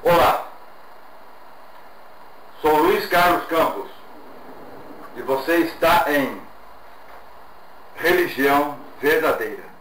Olá, sou Luiz Carlos Campos e você está em Religião Verdadeira.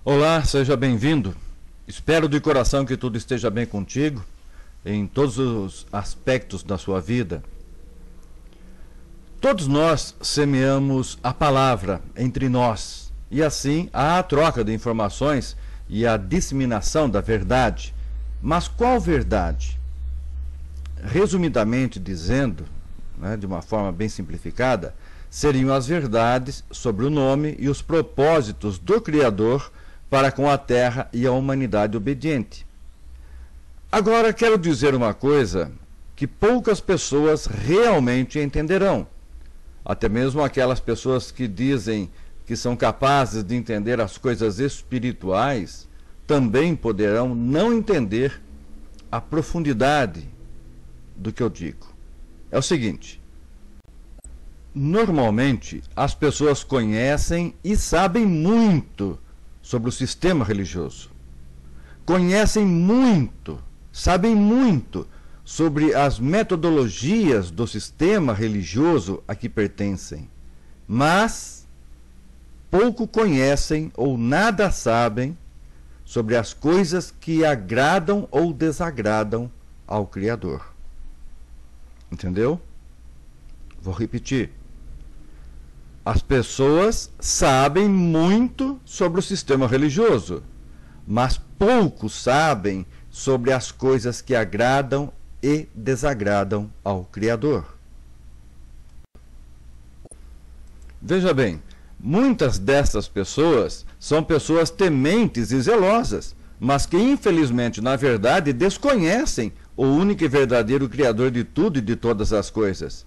Olá, seja bem-vindo. Espero de coração que tudo esteja bem contigo, em todos os aspectos da sua vida. Todos nós semeamos a palavra entre nós, e assim há a troca de informações e a disseminação da verdade. Mas qual verdade? Resumidamente dizendo, de uma forma bem simplificada, seriam as verdades sobre o nome e os propósitos do Criador para com a terra e a humanidade obediente. Agora quero dizer uma coisa que poucas pessoas realmente entenderão. Até mesmo aquelas pessoas que dizem que são capazes de entender as coisas espirituais também poderão não entender a profundidade do que eu digo. É o seguinte: normalmente as pessoas conhecem e sabem muito sobre o sistema religioso. Conhecem muito, sabem muito sobre as metodologias do sistema religioso a que pertencem, mas pouco conhecem ou nada sabem sobre as coisas que agradam ou desagradam ao Criador. Entendeu? Vou repetir. As pessoas sabem muito sobre o sistema religioso, mas pouco sabem sobre as coisas que agradam e desagradam ao Criador. Veja bem, muitas dessas pessoas são pessoas tementes e zelosas, mas que infelizmente, na verdade, desconhecem o único e verdadeiro Criador de tudo e de todas as coisas.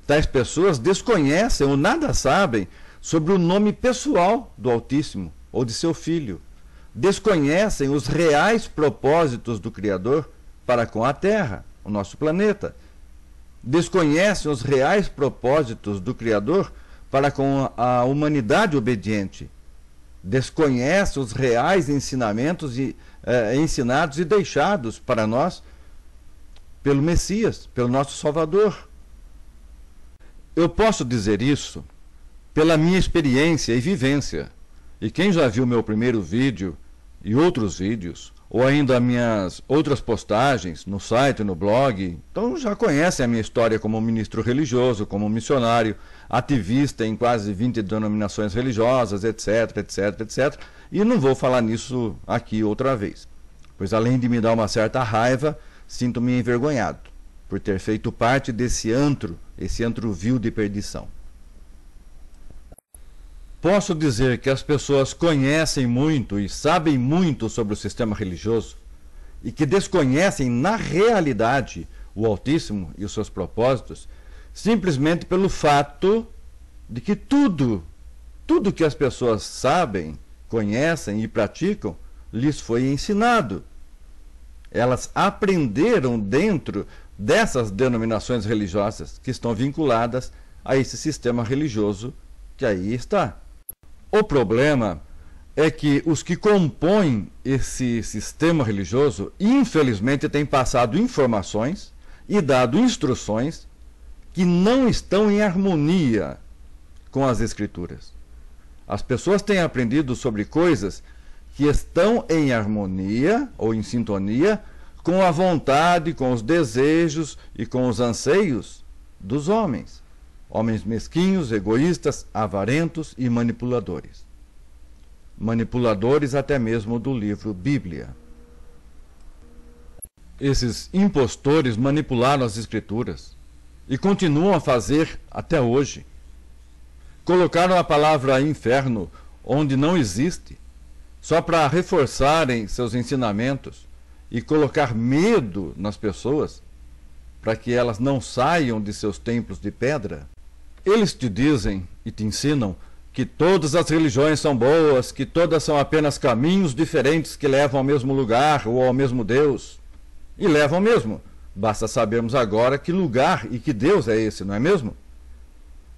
Tais pessoas desconhecem ou nada sabem sobre o nome pessoal do Altíssimo ou de seu Filho. Desconhecem os reais propósitos do Criador para com a Terra, o nosso planeta. Desconhecem os reais propósitos do Criador para com a humanidade obediente. Desconhecem os reais ensinamentos ensinados e deixados para nós pelo Messias, pelo nosso Salvador. Eu posso dizer isso pela minha experiência e vivência. E quem já viu meu primeiro vídeo e outros vídeos, ou ainda minhas outras postagens no site e no blog, então já conhecem a minha história como ministro religioso, como missionário, ativista em quase 20 denominações religiosas, etc, etc, etc. E não vou falar nisso aqui outra vez, pois além de me dar uma certa raiva, sinto-me envergonhado por ter feito parte desse antro, esse antro vil de perdição. Posso dizer que as pessoas conhecem muito e sabem muito sobre o sistema religioso e que desconhecem na realidade o Altíssimo e os seus propósitos, simplesmente pelo fato de que tudo que as pessoas sabem, conhecem e praticam, lhes foi ensinado. Elas aprenderam dentro dessas denominações religiosas que estão vinculadas a esse sistema religioso que aí está. O problema é que os que compõem esse sistema religioso, infelizmente, têm passado informações e dado instruções que não estão em harmonia com as Escrituras. As pessoas têm aprendido sobre coisas que estão em harmonia ou em sintonia com a vontade, com os desejos e com os anseios dos homens. Homens mesquinhos, egoístas, avarentos e manipuladores. Manipuladores até mesmo do livro Bíblia. Esses impostores manipularam as Escrituras e continuam a fazer até hoje. Colocaram a palavra inferno onde não existe, só para reforçarem seus ensinamentos e colocar medo nas pessoas, para que elas não saiam de seus templos de pedra. Eles te dizem e te ensinam que todas as religiões são boas, que todas são apenas caminhos diferentes que levam ao mesmo lugar ou ao mesmo Deus. E levam mesmo. Basta sabermos agora que lugar e que Deus é esse, não é mesmo?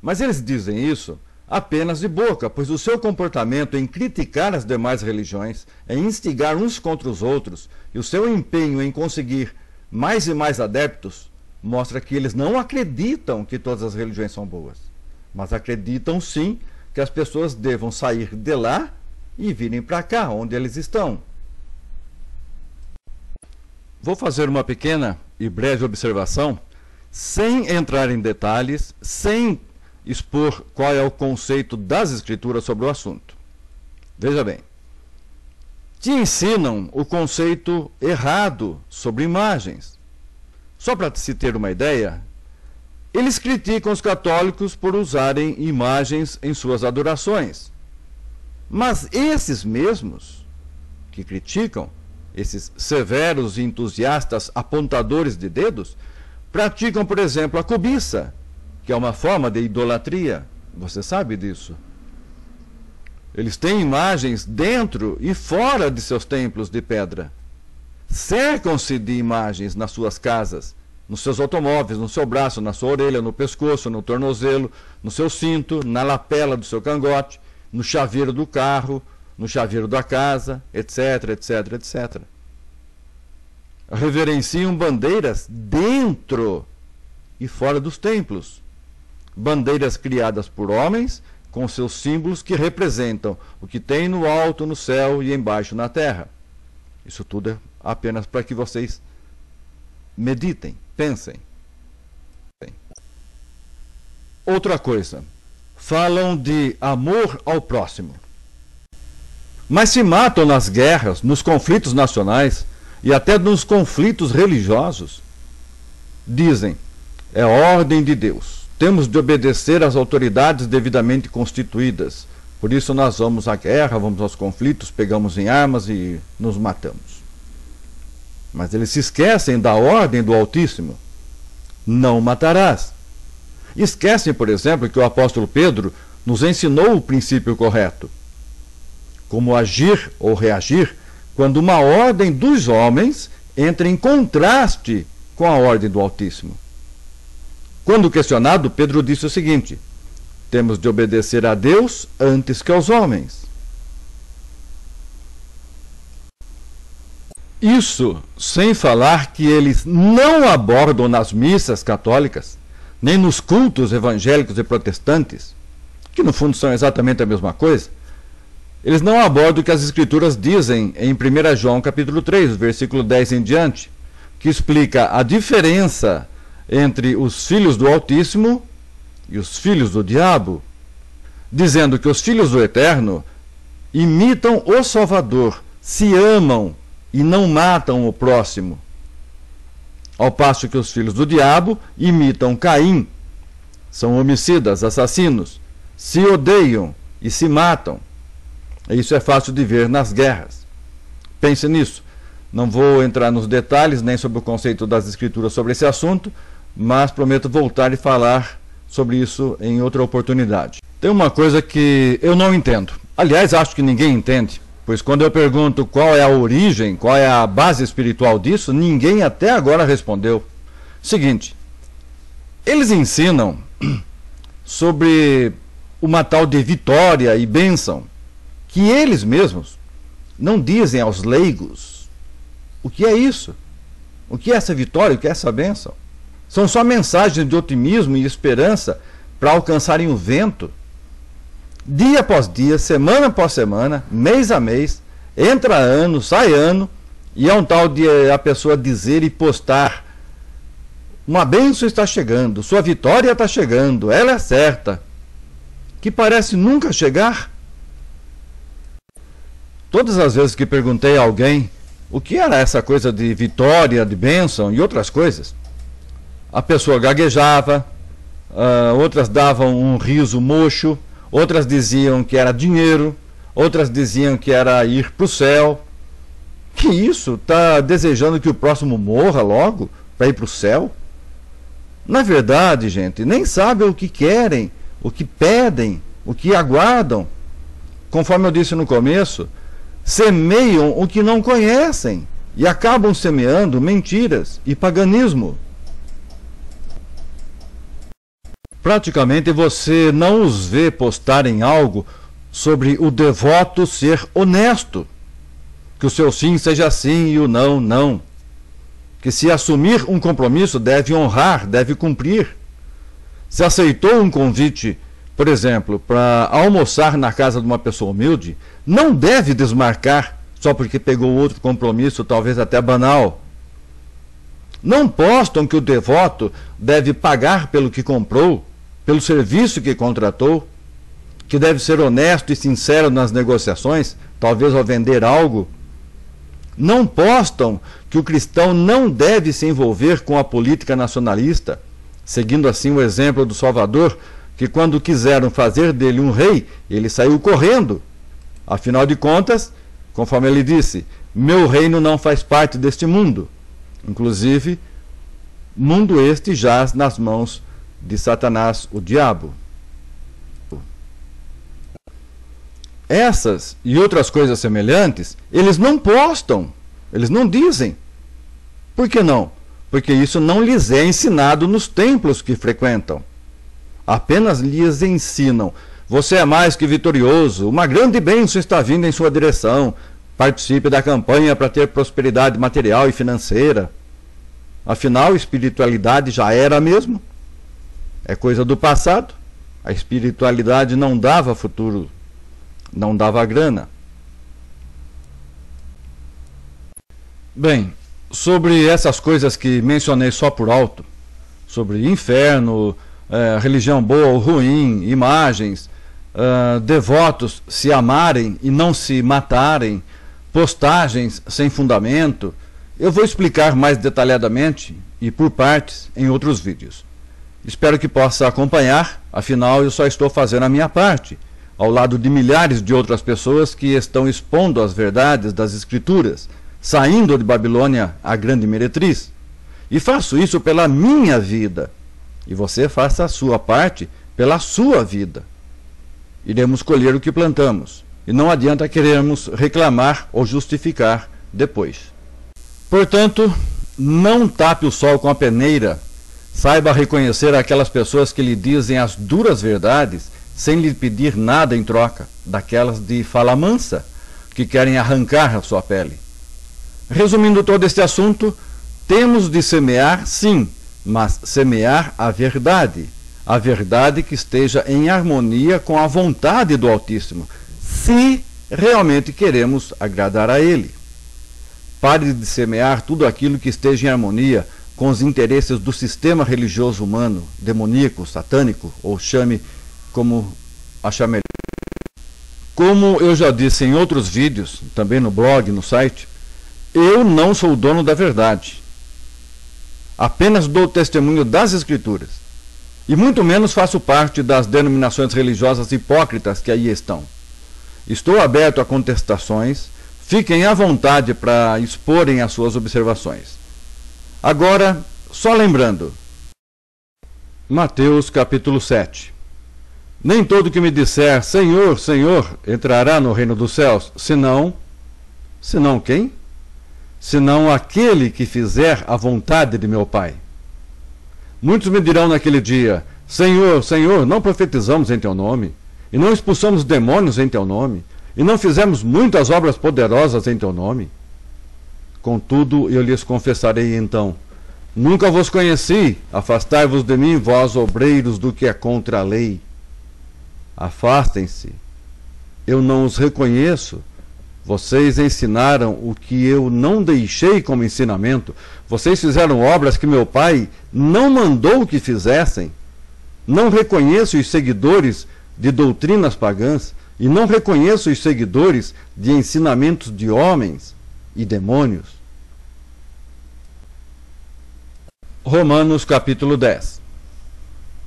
Mas eles dizem isso apenas de boca, pois o seu comportamento em criticar as demais religiões, em instigar uns contra os outros, e o seu empenho em conseguir mais e mais adeptos, mostra que eles não acreditam que todas as religiões são boas, mas acreditam sim que as pessoas devam sair de lá e virem para cá, onde eles estão. Vou fazer uma pequena e breve observação, sem entrar em detalhes, sem expor qual é o conceito das Escrituras sobre o assunto. Veja bem, te ensinam o conceito errado sobre imagens. Só para se ter uma ideia, eles criticam os católicos por usarem imagens em suas adorações. Mas esses mesmos que criticam, esses severos e entusiastas apontadores de dedos, praticam, por exemplo, a cobiça, que é uma forma de idolatria. Você sabe disso? Eles têm imagens dentro e fora de seus templos de pedra. Cercam-se de imagens nas suas casas, nos seus automóveis, no seu braço, na sua orelha, no pescoço, no tornozelo, no seu cinto, na lapela do seu cangote, no chaveiro do carro, no chaveiro da casa, etc, etc, etc. Reverenciam bandeiras dentro e fora dos templos. Bandeiras criadas por homens, com seus símbolos que representam o que tem no alto, no céu e embaixo na terra. Isso tudo é apenas para que vocês meditem, pensem. Outra coisa, falam de amor ao próximo. Mas se matam nas guerras, nos conflitos nacionais e até nos conflitos religiosos. Dizem, é ordem de Deus. Temos de obedecer às autoridades devidamente constituídas. Por isso nós vamos à guerra, vamos aos conflitos, pegamos em armas e nos matamos. Mas eles se esquecem da ordem do Altíssimo. Não matarás. Esquecem, por exemplo, que o apóstolo Pedro nos ensinou o princípio correto. Como agir ou reagir quando uma ordem dos homens entra em contraste com a ordem do Altíssimo. Quando questionado, Pedro disse o seguinte: temos de obedecer a Deus antes que aos homens. Isso sem falar que eles não abordam nas missas católicas, nem nos cultos evangélicos e protestantes, que no fundo são exatamente a mesma coisa. Eles não abordam o que as Escrituras dizem em 1 João capítulo 3, versículo 10 em diante, que explica a diferença entre os filhos do Altíssimo e os filhos do diabo, dizendo que os filhos do Eterno imitam o Salvador, se amam e não matam o próximo, ao passo que os filhos do diabo imitam Caim, são homicidas, assassinos, se odeiam e se matam. Isso é fácil de ver nas guerras. Pense nisso. Não vou entrar nos detalhes nem sobre o conceito das Escrituras sobre esse assunto, mas prometo voltar e falar sobre isso em outra oportunidade. Tem uma coisa que eu não entendo. Aliás, acho que ninguém entende, pois quando eu pergunto qual é a origem, qual é a base espiritual disso, ninguém até agora respondeu. Seguinte, eles ensinam sobre uma tal de vitória e bênção, que eles mesmos não dizem aos leigos o que é isso, o que é essa vitória, o que é essa bênção. São só mensagens de otimismo e esperança para alcançarem o vento. Dia após dia, semana após semana, mês a mês, entra ano, sai ano, e é um tal de a pessoa dizer e postar: uma bênção está chegando, sua vitória está chegando, ela é certa, que parece nunca chegar. Todas as vezes que perguntei a alguém o que era essa coisa de vitória, de bênção e outras coisas, a pessoa gaguejava, outras davam um riso mocho, outras diziam que era dinheiro, outras diziam que era ir para o céu. Que isso? Está desejando que o próximo morra logo para ir para o céu? Na verdade, gente, nem sabem o que querem, o que pedem, o que aguardam, conforme eu disse no começo, semeiam o que não conhecem e acabam semeando mentiras e paganismo. Praticamente você não os vê postarem algo sobre o devoto ser honesto, que o seu sim seja sim e o não, não, que se assumir um compromisso deve honrar, deve cumprir. Se aceitou um convite, por exemplo, para almoçar na casa de uma pessoa humilde, não deve desmarcar só porque pegou outro compromisso, talvez até banal. Não postam que o devoto deve pagar pelo que comprou, pelo serviço que contratou, que deve ser honesto e sincero nas negociações, talvez ao vender algo. Não postam que o cristão não deve se envolver com a política nacionalista, seguindo assim o exemplo do Salvador, que quando quiseram fazer dele um rei, ele saiu correndo. Afinal de contas, conforme ele disse, meu reino não faz parte deste mundo. Inclusive, mundo este jaz nas mãos de Satanás, o diabo. Essas e outras coisas semelhantes, eles não postam, eles não dizem. Por que não? Porque isso não lhes é ensinado nos templos que frequentam. Apenas lhes ensinam: você é mais que vitorioso, uma grande bênção está vindo em sua direção, participe da campanha para ter prosperidade material e financeira. Afinal, espiritualidade já era mesmo. É coisa do passado. A espiritualidade não dava futuro, não dava grana. Bem, sobre essas coisas que mencionei só por alto, sobre inferno, religião boa ou ruim, imagens, devotos se amarem e não se matarem, postagens sem fundamento, eu vou explicar mais detalhadamente e por partes em outros vídeos. Espero que possa acompanhar, afinal eu só estou fazendo a minha parte, ao lado de milhares de outras pessoas que estão expondo as verdades das Escrituras, saindo de Babilônia, a grande meretriz. E faço isso pela minha vida. E você faça a sua parte pela sua vida. Iremos colher o que plantamos. E não adianta querermos reclamar ou justificar depois. Portanto, não tape o sol com a peneira. Saiba reconhecer aquelas pessoas que lhe dizem as duras verdades sem lhe pedir nada em troca, daquelas de fala mansa, que querem arrancar a sua pele. Resumindo todo este assunto, temos de semear, sim, mas semear a verdade que esteja em harmonia com a vontade do Altíssimo, se realmente queremos agradar a Ele. Pare de semear tudo aquilo que esteja em harmonia com os interesses do sistema religioso humano, demoníaco, satânico, ou chame como achar melhor. Como eu já disse em outros vídeos, também no blog, no site, eu não sou o dono da verdade. Apenas dou testemunho das Escrituras. E muito menos faço parte das denominações religiosas hipócritas que aí estão. Estou aberto a contestações, fiquem à vontade para exporem as suas observações. Agora, só lembrando, Mateus capítulo 7. Nem todo que me disser, Senhor, Senhor, entrará no reino dos céus, senão quem? Senão aquele que fizer a vontade de meu Pai. Muitos me dirão naquele dia, Senhor, Senhor, não profetizamos em teu nome, e não expulsamos demônios em teu nome, e não fizemos muitas obras poderosas em teu nome? Contudo, eu lhes confessarei então, nunca vos conheci, afastai-vos de mim, vós obreiros do que é contra a lei. Afastem-se, eu não os reconheço. Vocês ensinaram o que eu não deixei como ensinamento. Vocês fizeram obras que meu Pai não mandou que fizessem. Não reconheço os seguidores de doutrinas pagãs e não reconheço os seguidores de ensinamentos de homens e demônios. Romanos capítulo 10.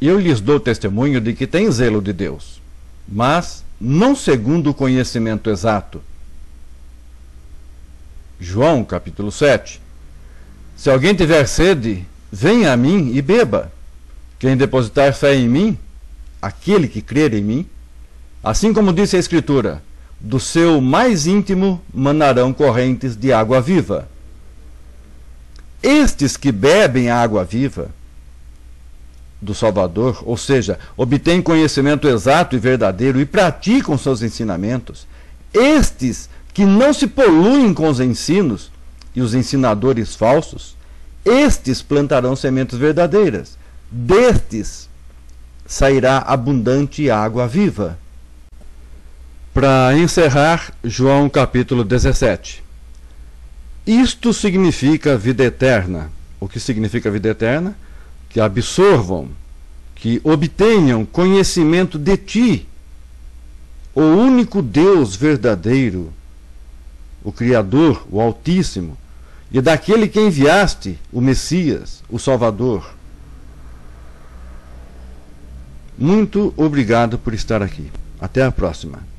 Eu lhes dou testemunho de que têm zelo de Deus, mas não segundo o conhecimento exato. João capítulo 7. Se alguém tiver sede, venha a mim e beba. Quem depositar fé em mim, aquele que crer em mim, Assim como disse a Escritura, do seu mais íntimo manarão correntes de água viva. Estes que bebem a água viva do Salvador, ou seja, obtêm conhecimento exato e verdadeiro e praticam seus ensinamentos, estes que não se poluem com os ensinos e os ensinadores falsos, estes plantarão sementes verdadeiras. Destes sairá abundante água viva. Para encerrar, João capítulo 17. Isto significa vida eterna. O que significa vida eterna? Que absorvam, que obtenham conhecimento de ti, o único Deus verdadeiro, o Criador, o Altíssimo, e daquele que enviaste, o Messias, o Salvador. Muito obrigado por estar aqui. Até a próxima.